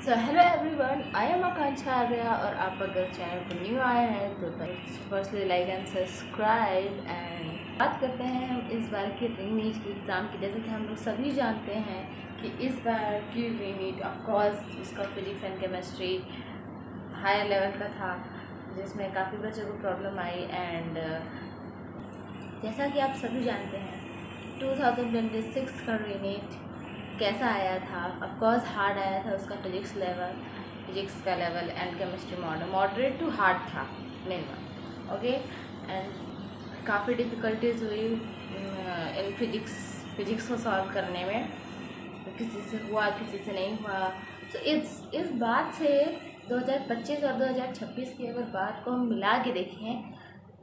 So hello everyone, I am Akanksha Arya और आप अगर चैनल पर न्यू आए हैं तो firstly like and subscribe. And बात करते हैं हम इस बार की रीनीट की एग्ज़ाम की। जैसे कि हम लोग सभी जानते हैं कि इस बार की रीनीट ऑफकोर्स इसका physics and chemistry higher level का था, जिसमें काफ़ी बच्चों को प्रॉब्लम आई। एंड जैसा कि आप सभी जानते हैं 2026 का रीनीट कैसा आया था। ऑफकोर्स हार्ड आया था, उसका फिजिक्स का level and chemistry moderate to hard था मिनिमम। ओके, एंड काफ़ी डिफ़िकल्टीज हुई इन फिजिक्स को सॉल्व करने में। किसी से हुआ, किसी से नहीं हुआ। तो इस बात से 2025 और 2026 की अगर बात को हम मिला के देखें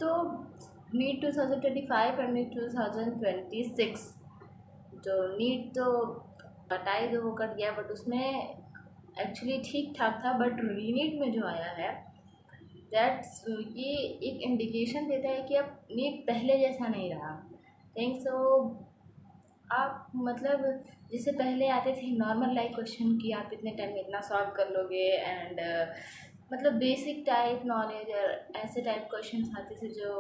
तो नीट 2025 और नीट 2026 जो नीट तो बताई तो वो कट गया, बट उसमें एक्चुअली ठीक ठाक था। बट रीनीट में जो आया है दैट्स ये एक इंडिकेशन देता है कि अब नीट पहले जैसा नहीं रहा। थिंक सो आप मतलब जिससे पहले आते थे नॉर्मल लाइक क्वेश्चन कि आप इतने टाइम में इतना सॉल्व कर लोगे एंड मतलब बेसिक टाइप नॉलेज और ऐसे टाइप क्वेश्चन आते थे जो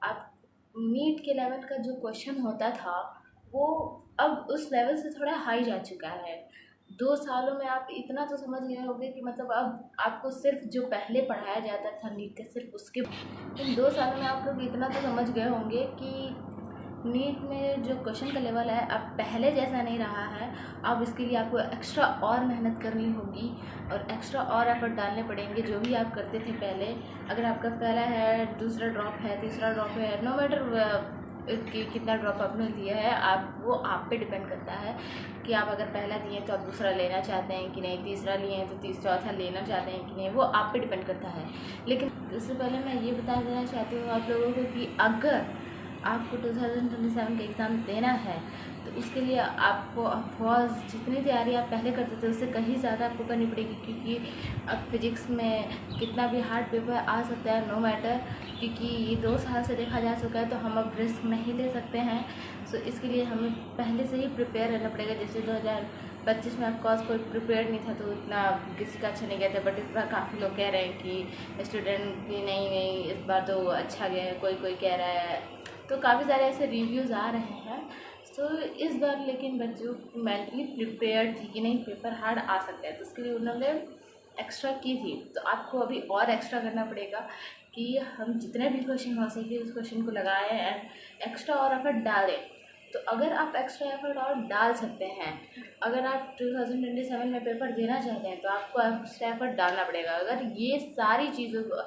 आप नीट के लेवल का जो क्वेश्चन होता था वो अब उस लेवल से थोड़ा हाई जा चुका है। 2 सालों में आप इतना तो समझ गए होंगे कि मतलब अब आपको सिर्फ जो पहले पढ़ाया जाता था नीट के सिर्फ उसके इन 2 सालों में आप लोग इतना तो समझ गए होंगे कि नीट में जो क्वेश्चन का लेवल है अब पहले जैसा नहीं रहा है। अब इसके लिए आपको एक्स्ट्रा और मेहनत करनी होगी और एक्स्ट्रा और एफर्ट डालने पड़ेंगे जो भी आप करते थे पहले। अगर आपका पहला है, दूसरा ड्रॉप है, तीसरा ड्रॉप है, नो मैटर कि कितना ड्रॉप आपने लिया है, वो आप पे डिपेंड करता है कि आप अगर पहला दिए तो आप दूसरा लेना चाहते हैं कि नहीं, तीसरा लिए हैं तो चौथा लेना चाहते हैं कि नहीं, वो आप पे डिपेंड करता है। लेकिन इससे पहले मैं ये बता देना चाहती हूँ आप लोगों को कि अगर आपको 2027 का एग्ज़ाम देना है तो उसके लिए आपको ऑफकोर्स जितनी तैयारी आप पहले करते थे उससे कहीं ज़्यादा आपको करनी पड़ेगी, क्योंकि अब फिजिक्स में कितना भी हार्ड पेपर आ सकता है नो मैटर, क्योंकि ये 2 साल से देखा जा चुका है तो हम अब रिस्क नहीं ले सकते हैं। सो इसके लिए हमें पहले से ही प्रिपेयर रहना पड़ेगा। जैसे 2025 में ऑफकोर्स कोई प्रिपेयर नहीं था तो इतना किसी का अच्छा नहीं गया था, बट इस बार काफ़ी लोग कह रहे हैं कि स्टूडेंट की नहीं इस बार तो अच्छा गया है, कोई कह रहा है, तो काफ़ी सारे ऐसे रिव्यूज़ आ रहे हैं। तो इस बार लेकिन बच्चों मेंटली प्रिपेयर्ड थी कि नहीं पेपर हार्ड आ सकता है, तो उसके लिए उन्होंने एक्स्ट्रा की थी। तो आपको अभी और एक्स्ट्रा करना पड़ेगा कि हम जितने भी क्वेश्चन हो सके उस क्वेश्चन को लगाएं एंड एक्स्ट्रा और एफर्ट डालें। तो अगर आप एक्स्ट्रा एफर्ट और डाल सकते हैं, अगर आप 2027 में पेपर देना चाहते हैं तो आपको एक्स्ट्रा एफर्ट डालना पड़ेगा। अगर ये सारी चीज़ों को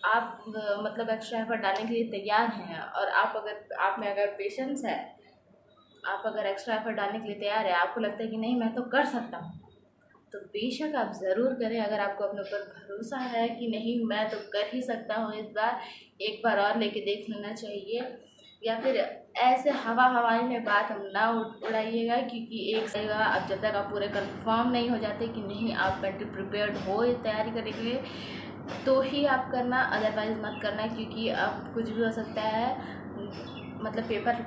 आप मतलब एक्स्ट्रा एफर्ट डालने के लिए तैयार हैं और आप में अगर पेशेंस है, आप अगर एक्स्ट्रा एफर्ट डालने के लिए तैयार है, आपको लगता है कि नहीं मैं तो कर सकता हूँ, तो बेशक आप ज़रूर करें। अगर आपको अपने ऊपर भरोसा है कि नहीं मैं तो कर ही सकता हूँ, इस बार एक बार और लेके देख लेना चाहिए। या फिर ऐसे हवाई में बात हम ना उड़ाइएगा, क्योंकि एक सहीगा अब जब तक आप पूरे कंफर्म नहीं हो जाते कि नहीं आप मेंटली प्रिपेयर्ड हो इस तैयारी करने के लिए तो ही आप करना, अदरवाइज़ मत करना, क्योंकि अब कुछ भी हो सकता है। मतलब पेपर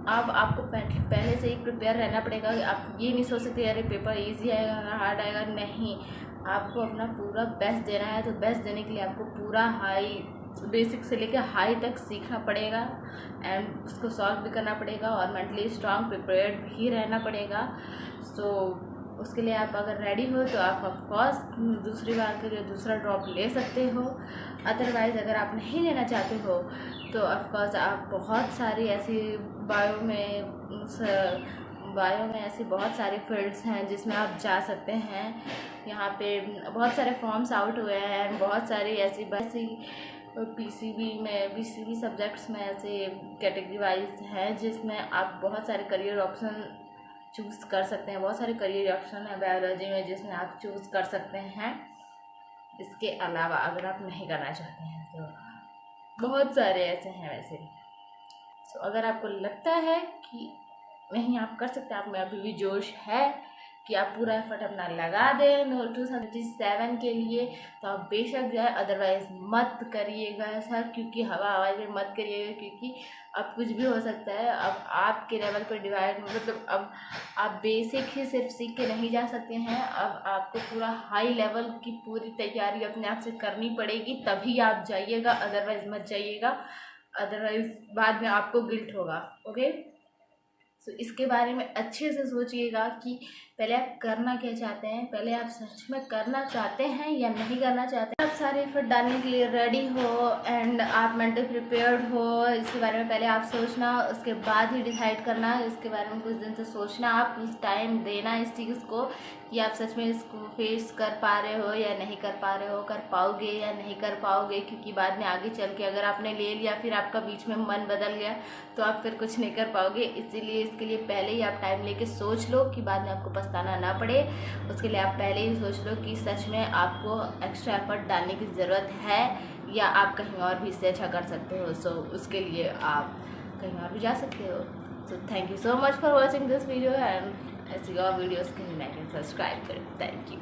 अब आपको पहले से ही प्रिपेयर रहना पड़ेगा। आप ये नहीं सोच सकते अरे पेपर इजी आएगा हार्ड आएगा, नहीं, आपको अपना पूरा बेस्ट देना है। तो बेस्ट देने के लिए आपको पूरा हाई बेसिक से लेकर हाई तक सीखना पड़ेगा एंड उसको सॉल्व भी करना पड़ेगा और मेंटली स्ट्रांग प्रिपेयर्ड भी रहना पड़ेगा। सो उसके लिए आप अगर रेडी हो तो आप ऑफकोर्स दूसरी बार के लिए दूसरा ड्रॉप ले सकते हो। अदरवाइज़ अगर आप नहीं लेना चाहते हो तो ऑफकोर्स आप बहुत सारी ऐसी बायो में ऐसी बहुत सारे फील्ड्स हैं जिसमें आप जा सकते हैं। यहाँ पे बहुत सारे फॉर्म्स आउट हुए हैं, बहुत सारी ऐसी पीसीबी सब्जेक्ट्स में ऐसे कैटेगरी वाइज हैं जिसमें आप बहुत सारे करियर ऑप्शन चूज़ कर सकते हैं। बहुत सारे करियर ऑप्शन है बायोलॉजी में जिसमें आप चूज़ कर सकते हैं। इसके अलावा अगर आप नहीं करना चाहते हैं तो बहुत सारे ऐसे हैं वैसे। सो अगर आपको लगता है कि नहीं आप कर सकते हैं, आप में अभी भी जोश है कि आप पूरा एफर्ट अपना लगा दें 2027 के लिए, तो आप बेशक जाए, अदरवाइज मत करिएगा ऐसा, क्योंकि हवा में मत करिएगा, क्योंकि अब कुछ भी हो सकता है। अब आपके लेवल पर डिवाइड मतलब अब आप बेसिक ही सिर्फ सीख के नहीं जा सकते हैं, अब आपको पूरा हाई लेवल की पूरी तैयारी अपने आप से करनी पड़ेगी, तभी आप जाइएगा, अदरवाइज मत जाइएगा, अदरवाइज बाद में आपको गिल्ट होगा। ओके, तो इसके बारे में अच्छे से सोचिएगा कि पहले आप करना क्या चाहते हैं, पहले आप सच में करना चाहते हैं या नहीं करना चाहते हैं। आप सारे एफर्ट डालने के लिए रेडी हो एंड आप मेंटली प्रिपेयर्ड हो, इसके बारे में पहले आप सोचना, उसके बाद ही डिसाइड करना। इसके बारे में कुछ दिन से सोचना, आप कुछ टाइम देना इस चीज़ को कि आप सच में इसको फेस कर पा रहे हो या नहीं कर पा रहे हो, कर पाओगे या नहीं कर पाओगे, क्योंकि बाद में आगे चल के अगर आपने ले लिया फिर आपका बीच में मन बदल गया तो आप फिर कुछ नहीं कर पाओगे। इसीलिए इसके लिए पहले ही आप टाइम लेके सोच लो कि बाद में आपको पछताना ना पड़े। उसके लिए आप पहले ही सोच लो कि सच में आपको एक्स्ट्रा एफर्ट डालने की ज़रूरत है या आप कहीं और भी इससे अच्छा कर सकते हो। सो उसके लिए आप कहीं और भी जा सकते हो। So thank you so much for watching this video and ऐसी और वीडियोज़ के लिए लाइक एंड सब्सक्राइब करें। Thank you.